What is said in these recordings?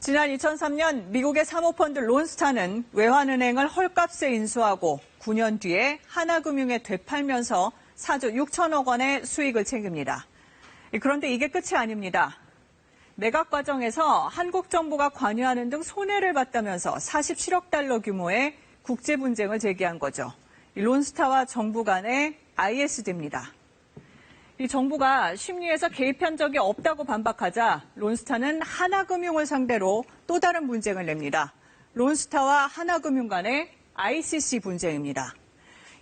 지난 2003년 미국의 사모펀드 론스타는 외환은행을 헐값에 인수하고 9년 뒤에 하나금융에 되팔면서 4조 6천억 원의 수익을 챙깁니다. 그런데 이게 끝이 아닙니다. 매각 과정에서 한국 정부가 관여하는 등 손해를 봤다면서 47억 달러 규모의 국제 분쟁을 제기한 거죠. 론스타와 정부 간의 ISD입니다. 이 정부가 심리에서 개입한 적이 없다고 반박하자 론스타는 하나금융을 상대로 또 다른 분쟁을 냅니다. 론스타와 하나금융 간의 ICC 분쟁입니다.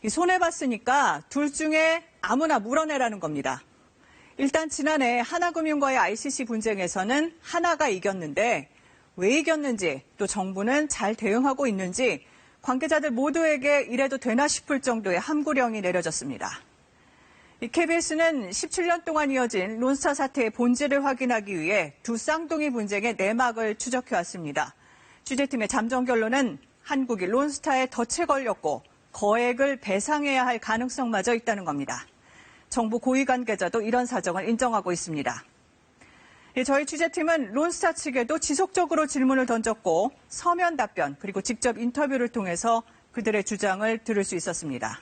이 손해봤으니까 둘 중에 아무나 물어내라는 겁니다. 일단 지난해 하나금융과의 ICC 분쟁에서는 하나가 이겼는데 왜 이겼는지 또 정부는 잘 대응하고 있는지 관계자들 모두에게 이래도 되나 싶을 정도의 함구령이 내려졌습니다. KBS는 17년 동안 이어진 론스타 사태의 본질을 확인하기 위해 두 쌍둥이 분쟁의 내막을 추적해왔습니다. 취재팀의 잠정 결론은 한국이 론스타에 덫에 걸렸고 거액을 배상해야 할 가능성마저 있다는 겁니다. 정부 고위 관계자도 이런 사정을 인정하고 있습니다. 저희 취재팀은 론스타 측에도 지속적으로 질문을 던졌고 서면 답변 그리고 직접 인터뷰를 통해서 그들의 주장을 들을 수 있었습니다.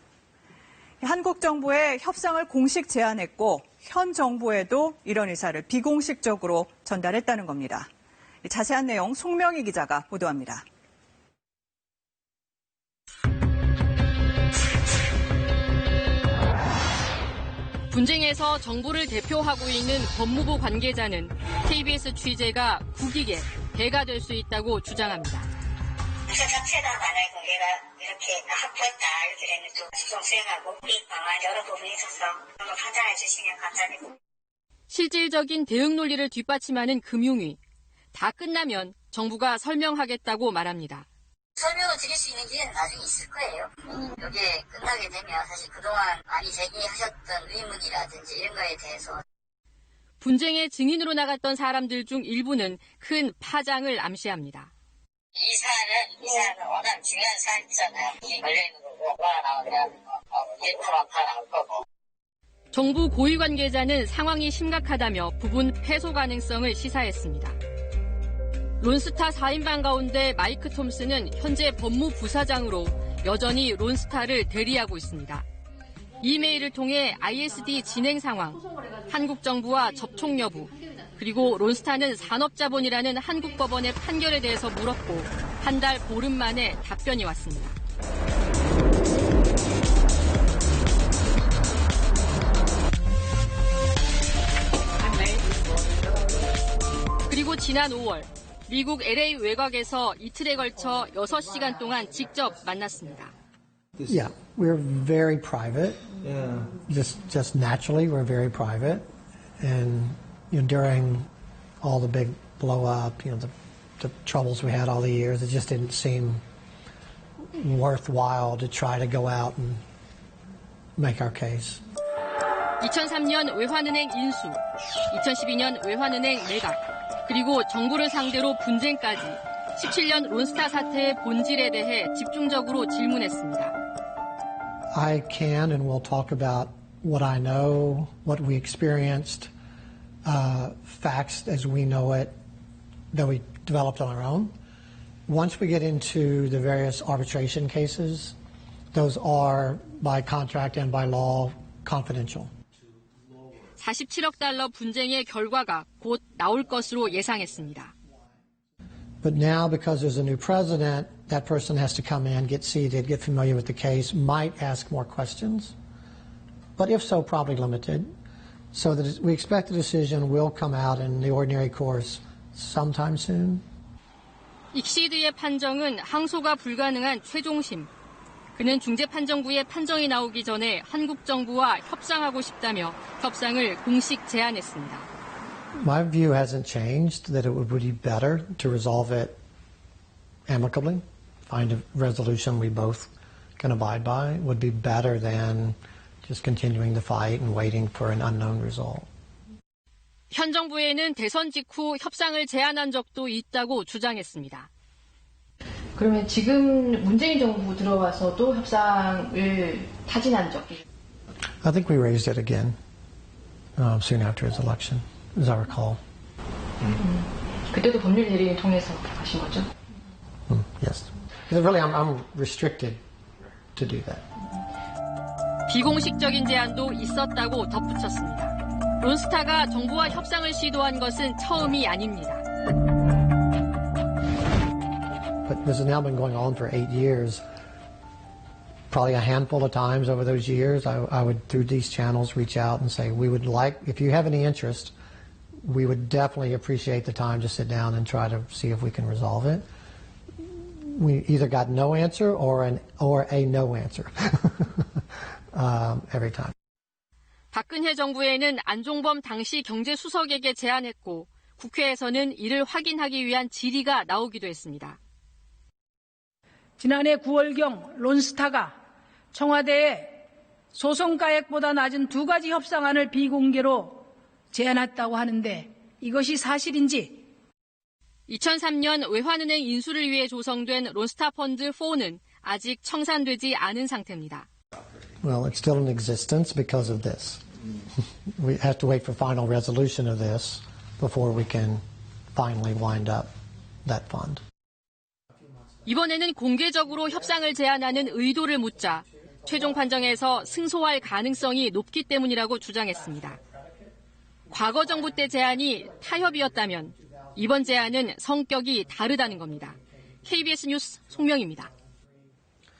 한국 정부에 협상을 공식 제안했고 현 정부에도 이런 의사를 비공식적으로 전달했다는 겁니다. 자세한 내용 송명희 기자가 보도합니다. 분쟁에서 정부를 대표하고 있는 법무부 관계자는 KBS 취재가 국익에 배가 될 수 있다고 주장합니다. 그 자체가 만약에 우리가 이렇게 합의했다 이렇게 되면 또 집중 수행하고 우리 방안 여러 부분이 있어서 한번 판단해 주시면 감사드립니다. 실질적인 대응 논리를 뒷받침하는 금융위. 다 끝나면 정부가 설명하겠다고 말합니다. 설명을 드릴 수 있는 기회는 나중에 있을 거예요. 이게 끝나게 되면 사실 그동안 많이 제기하셨던 의문이라든지 이런 거에 대해서 분쟁의 증인으로 나갔던 사람들 중 일부는 큰 파장을 암시합니다. 이 사안은 워낙 중요한 사안이잖아요. 이 걸려있는 거고 뭐가 나오면 1%만 나올 거고. 정부 고위 관계자는 상황이 심각하다며 부분 패소 가능성을 시사했습니다. 론스타 4인방 가운데 마이크 톰슨은 현재 법무부사장으로 여전히 론스타를 대리하고 있습니다. 이메일을 통해 ISD 진행 상황, 한국 정부와 접촉 여부, 그리고 론스타는 산업자본이라는 한국 법원의 판결에 대해서 물었고 한 달 보름 만에 답변이 왔습니다. 그리고 지난 5월 미국 LA 외곽에서 이틀에 걸쳐 6시간 동안 직접 만났습니다. Yeah, we're very private. Yeah. Just naturally, we're very private. And during all the big blow up, the troubles we had all the years, it just didn't seem worthwhile to try to go out and make our case. 2003년 외환은행 인수, 2012년 외환은행 매각, 그리고 정부를 상대로 분쟁까지 17년 론스타 사태의 본질에 대해 집중적으로 질문했습니다. I can and will talk about what I know, what we experienced, facts as we know it, that we developed on our own. Once we get into the various arbitration cases, those are by contract and by law confidential. 47억 달러 분쟁의 결과가 곧 나올 것으로 예상했습니다. But now, because there's a new president, that person has to come in, get seated, get familiar with the case, might ask more questions. But if so, probably limited. So that we expect the decision will come out in the ordinary course sometime soon. 익시드의 판정은 항소가 불가능한 최종심. 그는 중재판정부의 판정이 나오기 전에 한국 정부와 협상하고 싶다며 협상을 공식 제안했습니다. My view hasn't changed, that it would be better to resolve it amicably, find a resolution we both can abide by, would be better than just continuing the fight and waiting for an unknown result. 현 정부에는 대선 직후 협상을 제안한 적도 있다고 주장했습니다. 그러면 지금 문재인 정부 들어와서도 협상을 타진한 적이? I think we raised it again soon after his election, as I recall. 그때도 법률 대리인 통해서 하신 거죠? Yes. Really, I'm restricted to do that. 비공식적인 제안도 있었다고 덧붙였습니다. 론스타가 정부와 협상을 시도한 것은 처음이 아닙니다. But this has now been going on for 8 years. Probably a handful of times over those years, I would, through these channels, reach out and say, we would like, if you have any interest, we would definitely appreciate the time to sit down and try to see if we can resolve it. We either got no answer or a no answer every time. 박근혜 정부에는 안종범 당시 경제수석에게 제안했고 국회에서는 이를 확인하기 위한 질의가 나오기도 했습니다. 지난해 9월경 론스타가 청와대에 소송가액보다 낮은 2가지 협상안을 비공개로 제안했다고 하는데 이것이 사실인지 2003년 외환은행 인수를 위해 조성된 론스타 펀드 4는 아직 청산되지 않은 상태입니다. Well, it's still in existence because of this. We have to wait for final resolution of this before we can finally wind up that fund. 이번에는 공개적으로 협상을 제안하는 의도를 묻자 최종 판정에서 승소할 가능성이 높기 때문이라고 주장했습니다. 과거 정부 때 제안이 타협이었다면 이번 제안은 성격이 다르다는 겁니다. KBS 뉴스 송명입니다.